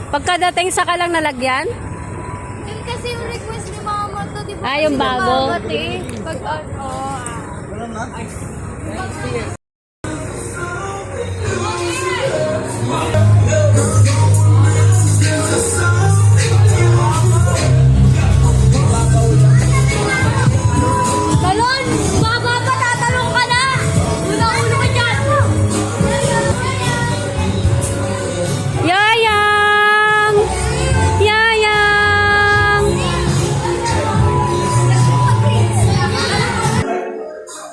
Pagkadating sa kalang nalagyan? Yun kasi yung request ni mama to, di ba? Ah, yung bago? Pag Talon! Baba pa! Tatalong ka na! Ulo-ulo ka dyan! Yayang! Yayang!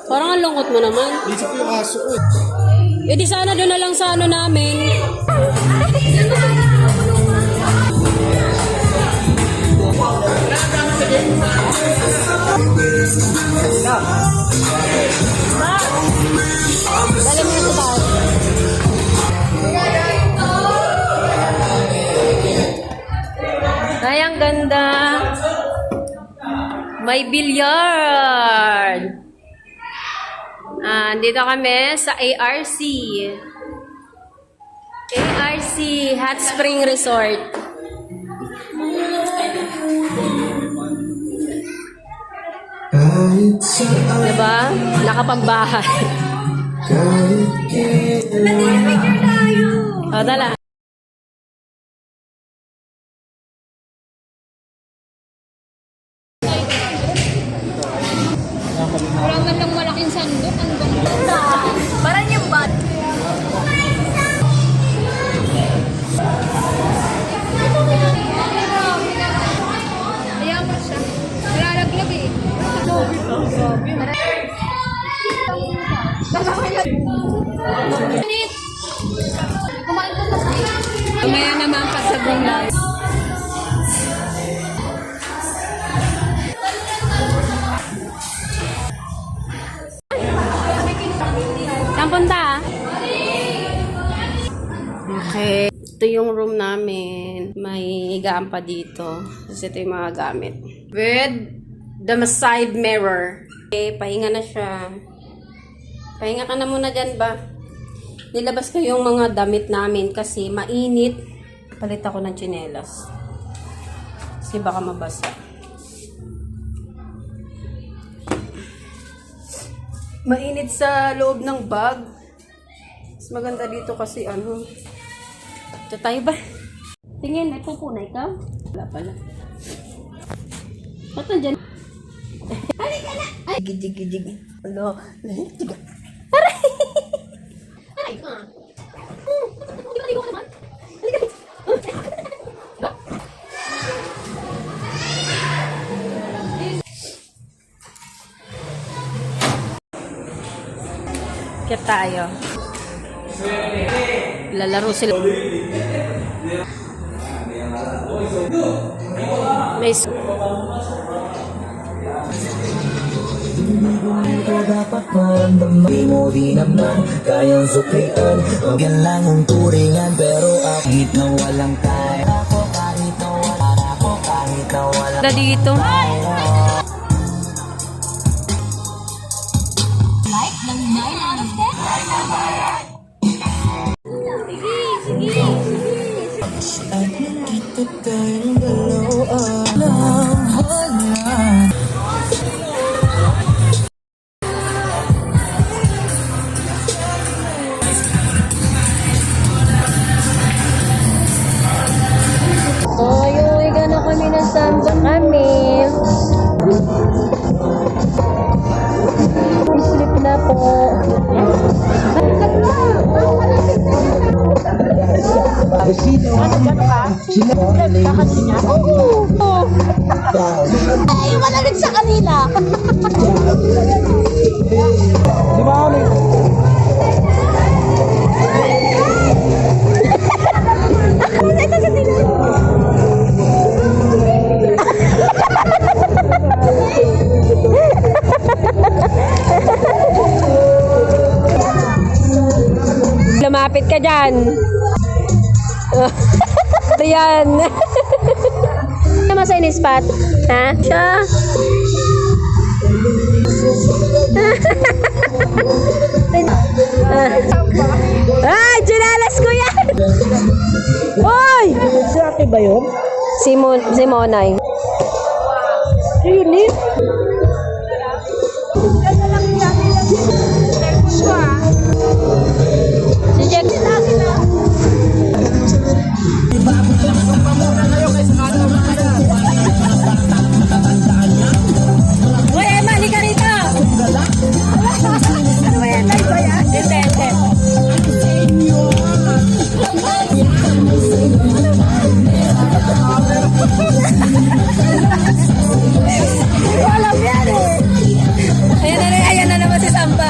Parang ang lungkot mo naman. Isip ko yung aso ko. Eh di sana doon na lang sa ano namin. Dali mo na sa taas. Ay, ang ganda. May billiard. Dito kami sa ARC. ARC Hot Spring Resort. Diba? Nakapambahay. Picture tayo! O, dala. Wala man lang malaking sandok. Ang ganda. Parang yung bat. Kaya mo siya. Nalalaglag eh. Kumain ko sa Mamaya naman pagsabong live. Saan punta? Okay. Ito yung room namin. May higaan pa dito. Kasi ito yung mga gamit. With the side mirror. Okay, pahinga na siya. Pahinga ka na muna dyan ba? Nilabas ko yung mga damit namin kasi mainit. Palit ako ng tsinelas. Kasi baka mabasa. Mainit sa loob ng bag. Mas maganda dito kasi ano. Ito tayo ba? Tingin, may pupunay ka? Wala pala. Ba't nandyan? Halika na! Ay, gijig. Ano? Tiga. Aray! Aray ka! Ligo ka naman! Halika dito! Kaya tayo. Lalaro sila. May dapat maramdaman mo di naman kayang suklian. Huwag yan lang ang turingan pero kahit na walang kaya ako, kahit na wala ako, kahit na wala dito. Like ng 9 out of 10? at nakita tayong dalawa. Alam. Kami na samba kami. Sleep na po. Ay, malamig sa kanila. Di ba kami? Ito sa kanila. Lumapit ka dyan. Ayan. Ano sa inispat? Ha? Siya? Ay, chinalas ko yan! Hoy! Si ate ba yun? Si Monay. Ayun eh. Si Jack. Uy, Emma, halika rito! Ano ba yan? Live ba yan? Hindi, hindi. Hindi ko alam yan eh. Ayan na naman si Samba.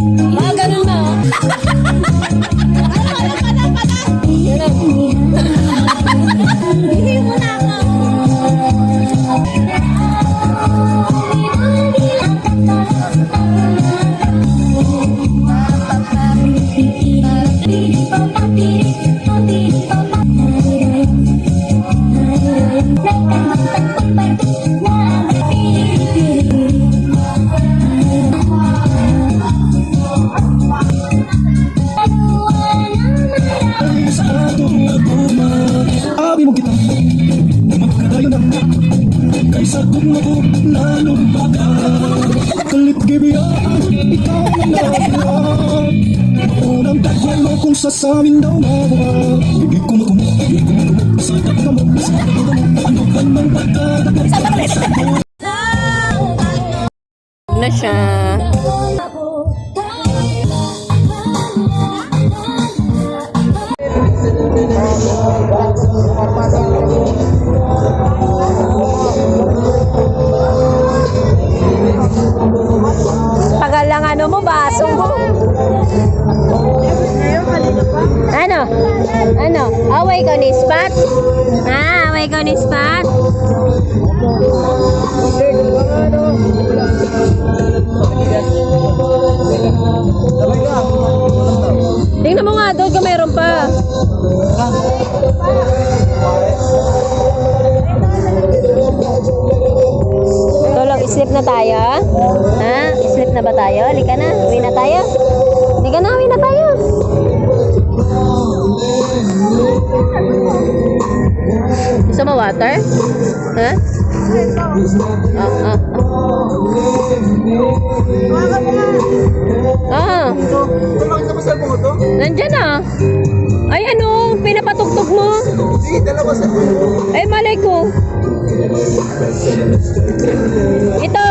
Mga ganun na. Hindi mo na ako. Abi mo kita magkadayo na kaysa kung ako nalumbaka kalit gibiyaan ikaw na naman unang tagyay mo kung sasamin daw na ibig ko makumo sa takda mo sa takda mo ano ba nang pagkadagat Na siya. Tagal lang ano mo, baso mo. Ano? Ano? Away ko ni Spot? Ha? Away ko ni Spot? Tingnan mo nga doon kung meron pa. Tulog, sleep na tayo? Ha? Sleep na ba tayo? Halika na, uwi na tayo. Halika na, uwi na tayo. Gusto mo water? Ha? Ah. Nandyan ah. Ay ano, pinapatugtog mo. Ay malay ko. Ito.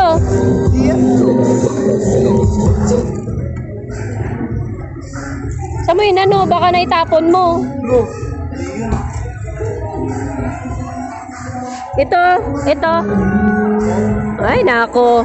Sa mo yun ano, baka naitapon mo. Ito, ito. Ay nako.